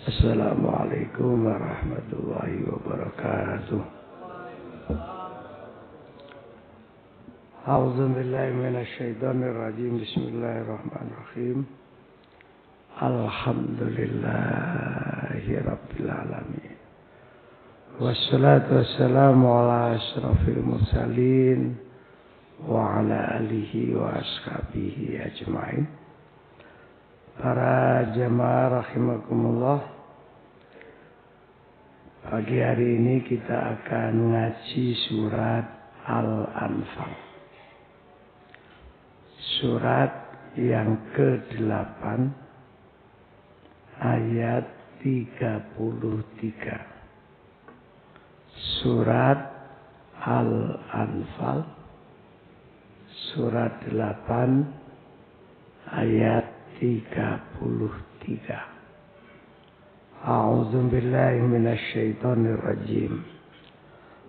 Assalamualaikum warahmatullahi wabarakatuh. A'udzu billahi minasy syaithanir rajim. Bismillahirrahmanirrahim. Alhamdulillahi rabbil alamin. Wassalatu wassalamu ala asyrafil mursalin wa ala alihi wa ashabihi ajmain. Para jamaah rahimakumullah, pagi hari ini kita akan ngaji surat Al-Anfal. Surat yang ke-8 ayat 33. Surat Al-Anfal surat 8 ayat 33. A'udzu billahi minasy syaithanir rajim.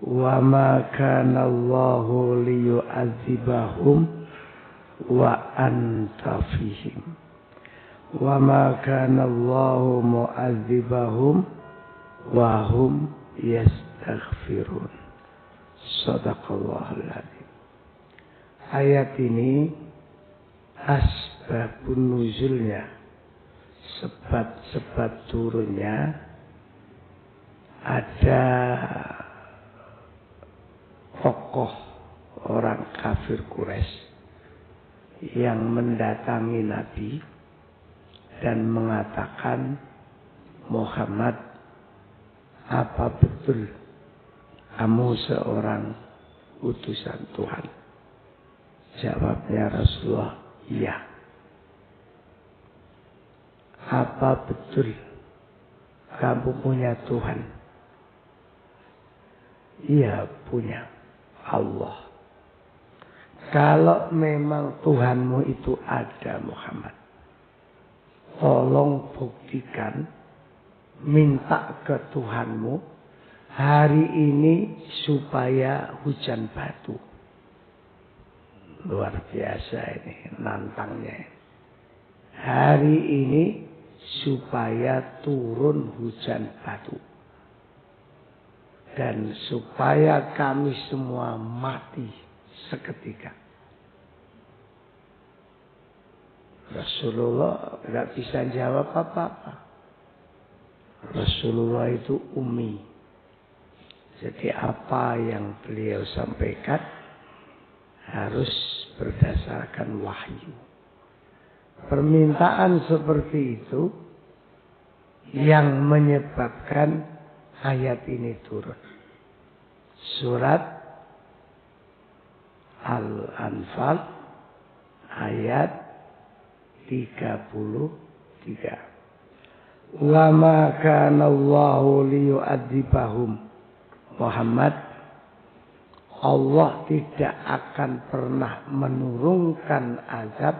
Wa ma kana Allahu liyu'adzibahum wa anta fihim. Wa ma kana Allahu mu'adzibahum wa hum yastaghfirun. Shadaqallahul adzim. Ayat ini asbabun nuzulnya, sebab-sebab turunnya, ada tokoh orang kafir Quraisy yang mendatangi Nabi dan mengatakan, Muhammad, apa betul kamu seorang utusan Tuhan? Jawabnya Rasulullah, iya. Apa betul kamu punya Tuhan? Iya, punya Allah. Kalau memang Tuhanmu itu ada, Muhammad, tolong buktikan, minta ke Tuhanmu hari ini supaya hujan batu. Luar biasa ini nantangnya. Hari ini supaya turun hujan batu. Dan supaya kami semua mati seketika. Rasulullah tidak bisa jawab apa-apa. Rasulullah itu ummi. Jadi apa yang beliau sampaikan harus berdasarkan wahyu. Permintaan seperti itu yang menyebabkan ayat ini turun. Surat Al-Anfal ayat 33. Wa ma kana Allahu liyu'adzibahum. Muhammad, Allah tidak akan pernah menurunkan azab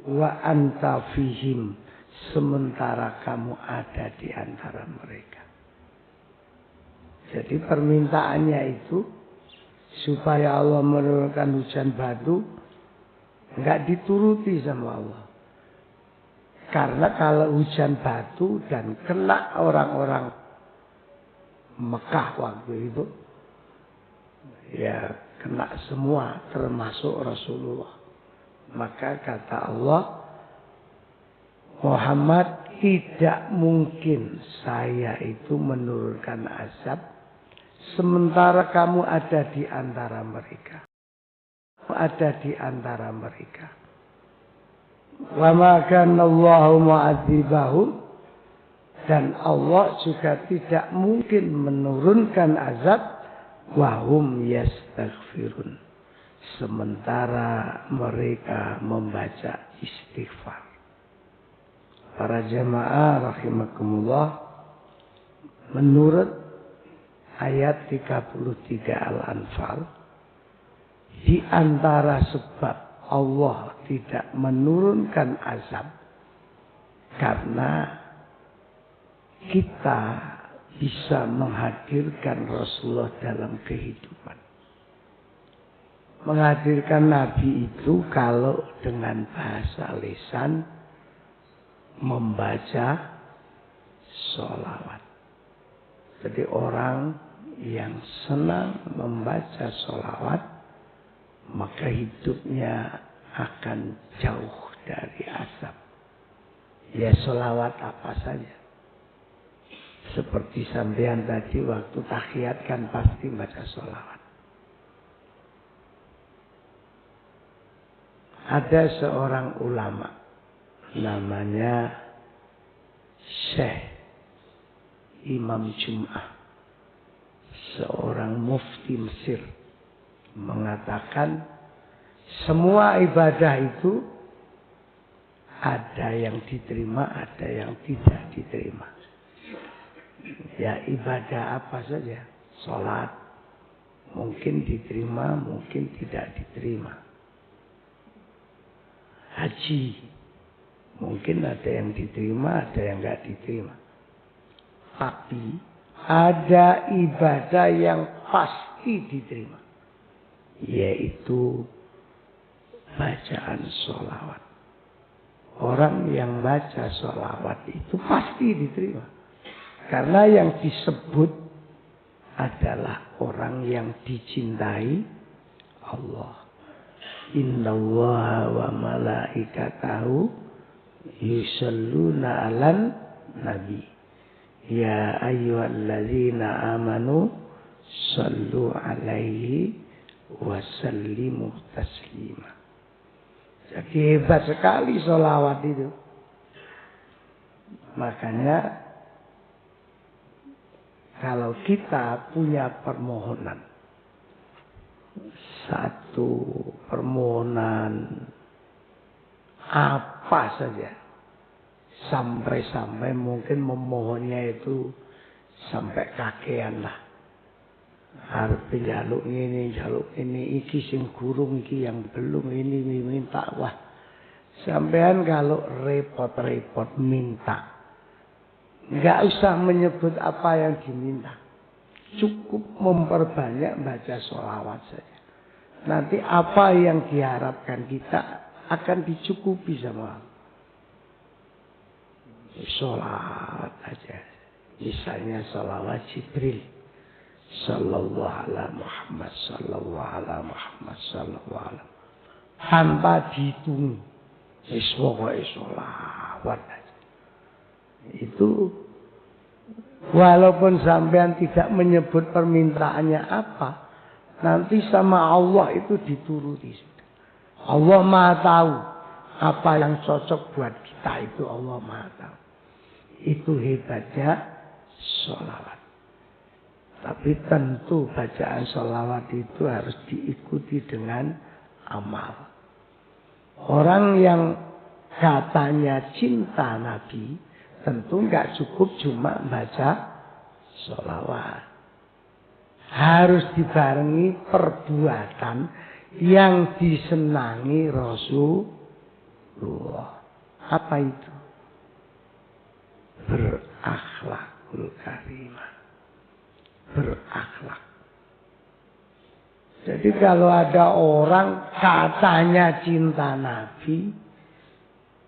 wa anta fihim, sementara kamu ada di antara mereka. Jadi permintaannya itu supaya Allah menurunkan hujan batu, enggak dituruti sama Allah. Karena kalau hujan batu dan kena orang-orang Mekah waktu itu, ya kena semua termasuk Rasulullah. Maka kata Allah, Muhammad, tidak mungkin saya itu menurunkan azab sementara kamu ada di antara mereka. Ada di antara mereka. Wa ma kana Allahu mu'adzibahum, dan Allah juga tidak mungkin menurunkan azab wahum yastaghfirun, sementara mereka membaca istighfar. Para jamaah rahimakumullah, menurut ayat 33 Al-Anfal, di antara sebab Allah tidak menurunkan azab karena kita bisa menghadirkan Rasulullah dalam kehidupan. Menghadirkan Nabi itu kalau dengan bahasa lisan membaca sholawat. Jadi orang yang senang membaca sholawat, maka hidupnya akan jauh dari azab. Ya sholawat apa saja. Seperti sampean tadi waktu tahiyat kan pasti baca sholawat. Ada seorang ulama namanya Syekh Imam Jum'ah, seorang mufti Mesir, mengatakan semua ibadah itu ada yang diterima, ada yang tidak diterima. Ya ibadah apa saja, sholat mungkin diterima, mungkin tidak diterima. Haji mungkin ada yang diterima, ada yang enggak diterima. Tapi ada ibadah yang pasti diterima, yaitu bacaan sholawat. Orang yang baca sholawat itu pasti diterima. Karena yang disebut adalah orang yang dicintai Allah. Innallaha wa malaikatahu yusholluna 'alan nabi. Ya ayyuhalladzina amanu shallu 'alaihi wa sallimu taslima. Jadi hebat sekali sholawat itu. Makanya kalau kita punya permohonan, satu permohonan apa saja, sampai mungkin memohonnya itu sampai kakean lah. Harus jaluk ini, iki sing gurung, iki yang belum, ini minta. Wah, sampean kalau repot-repot minta, nggak usah menyebut apa yang diminta. Cukup memperbanyak baca sholawat saja. Nanti apa yang diharapkan kita akan dicukupi sama Allah. Sholawat aja. Misalnya sholawat Jibril. Sallallahu ala Muhammad, sallallahu ala Muhammad, sallallahu ala. Tanpa dihitung. Pokoknya sholawat aja. Itu walaupun sampean tidak menyebut permintaannya apa, nanti sama Allah itu dituruti. Allah Maha tahu apa yang cocok buat kita, itu Allah Maha tahu. Itu hebatnya sholawat. Tapi tentu bacaan sholawat itu harus diikuti dengan amal. Orang yang katanya cinta Nabi, tentu nggak cukup cuma baca sholawat. Harus dibarengi perbuatan yang disenangi Rasulullah. Apa itu? Berakhlakul karimah. Berakhlak. Jadi kalau ada orang katanya cinta Nabi,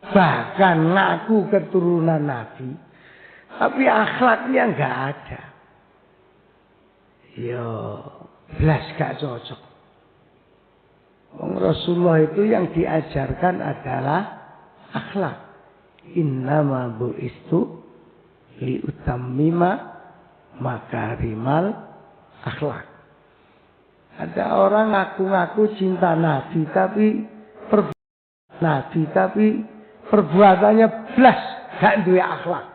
bahkan ngaku keturunan Nabi, tapi akhlaknya nggak ada, yo belas gak cocok. Rasulullah itu yang diajarkan adalah akhlak. Innama bu'istu liutammima makarimal akhlak. Ada orang ngaku-ngaku cinta Nabi, tapi perbuatannya blas gak duwe akhlak.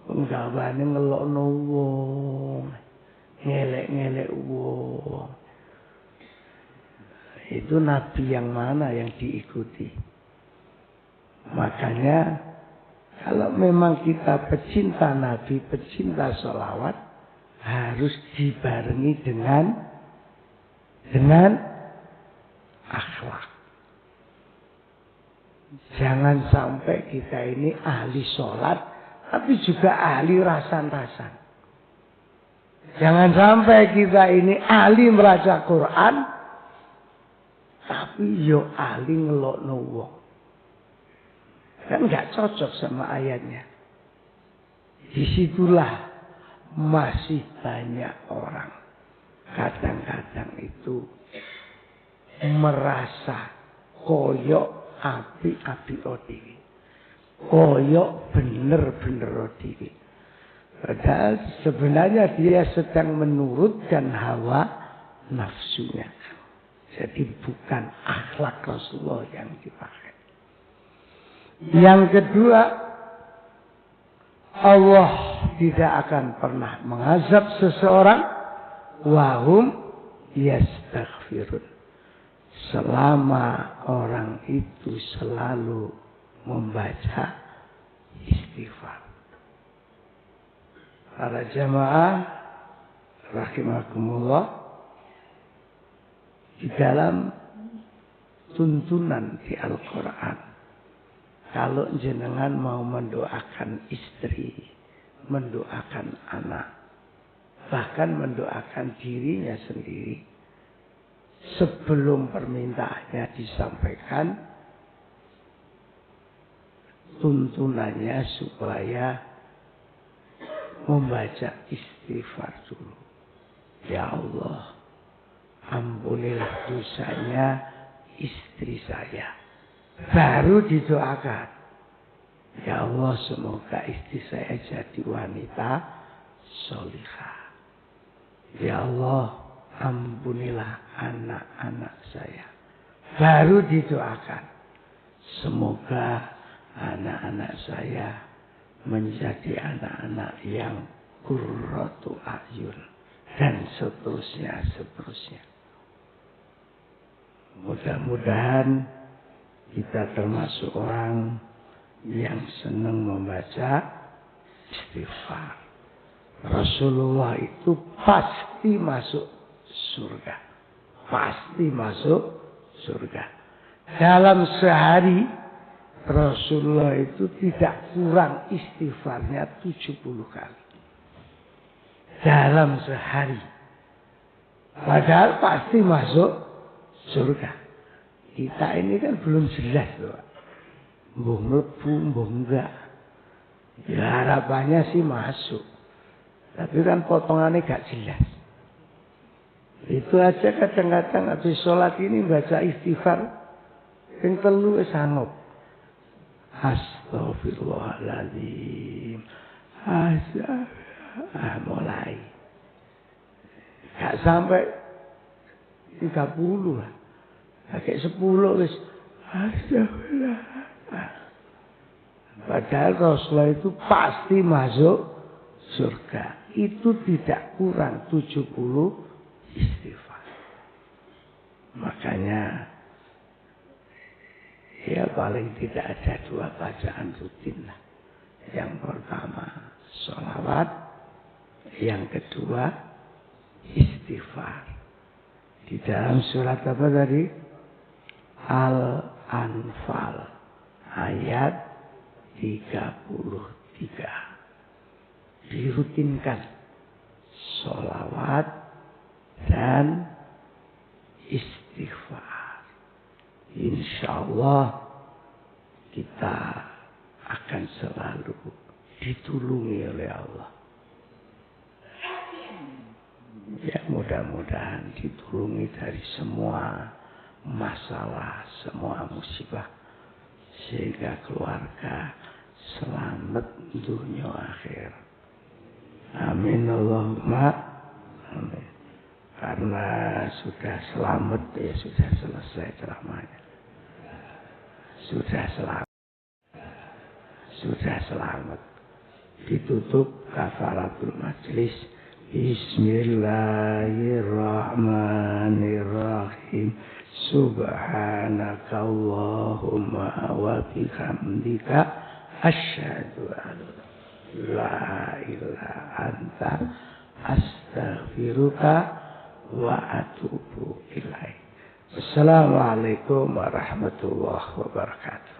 Penggawane ngelokno wong, ngelek-ngelek wong. Itu Nabi yang mana yang diikuti? Makanya kalau memang kita pecinta Nabi, pecinta sholawat, harus dibarengi dengan akhlak. Jangan sampai kita ini ahli sholat, tapi juga ahli rasan-rasan. Jangan sampai kita ini ahli membaca Quran, tapi yo ahli ngelokno wong. Kan nggak cocok sama ayatnya. Disitulah masih banyak orang kadang-kadang itu merasa koyok api-api dhewe. Koyok bener-bener dhewe. Padahal sebenarnya dia sedang menurutkan hawa nafsunya. Jadi bukan akhlak Rasulullah yang dipakai. Yang kedua, Allah tidak akan pernah mengazab seseorang wahum yastaghfirun. Selama orang itu selalu membaca istighfar. Para jamaah rahimakumullah, di dalam tuntunan di Al-Quran, kalau jenengan mau mendoakan istri, mendoakan anak, bahkan mendoakan dirinya sendiri, sebelum permintaannya disampaikan, tuntunannya supaya membaca istighfar dulu. Ya Allah, ampunilah dosanya istri saya. Baru didoakan. Ya Allah, semoga istri saya jadi wanita solihah. Ya Allah, ampunilah anak-anak saya. Baru didoakan. Semoga anak-anak saya menjadi anak-anak yang qurratu a'yun. Dan seterusnya. Mudah-mudahan kita termasuk orang yang senang membaca istighfar. Rasulullah itu pasti masuk surga. Pasti masuk surga. Dalam sehari Rasulullah itu tidak kurang istighfarnya 70 kali. Dalam sehari. Padahal pasti masuk surga. Kita ini kan belum jelas loh. Mbuh mlebu, mbuh enggak. Ya harapannya sih masuk. Tapi kan potongannya gak jelas. Itu aja kadang-kadang habis sholat ini baca istighfar. Yang telu sanggup. Astaghfirullahaladzim. Mulai. Gak sampai 30 lah. Kayak 10 wis. Astagfirullah. Padahal Rasulullah itu pasti masuk surga. Itu tidak kurang 70 istighfar. Makanya ya paling tidak ada 2 bacaan rutin lah. Yang pertama sholawat, yang kedua istighfar. Di dalam surat apa tadi? Al-Anfal ayat 33. Dirutinkan sholawat dan istighfar. Insyaallah kita akan selalu ditulungi oleh Allah. Ya mudah-mudahan ditulungi dari semua masalah, semua musibah. Sehingga keluarga selamat dunia akhir. Amin Allahumma amin. Karena sudah selamat ya sudah selesai ceramahnya. Sudah selamat. Ditutup kafaratul majlis. Bismillahirrahmanirrahim. Subhanakallahumma wa bihamdika asyhadu an la ilaha anta astaghfiruka wa atubu ilaik. Wassalamualaikum warahmatullahi wabarakatuh.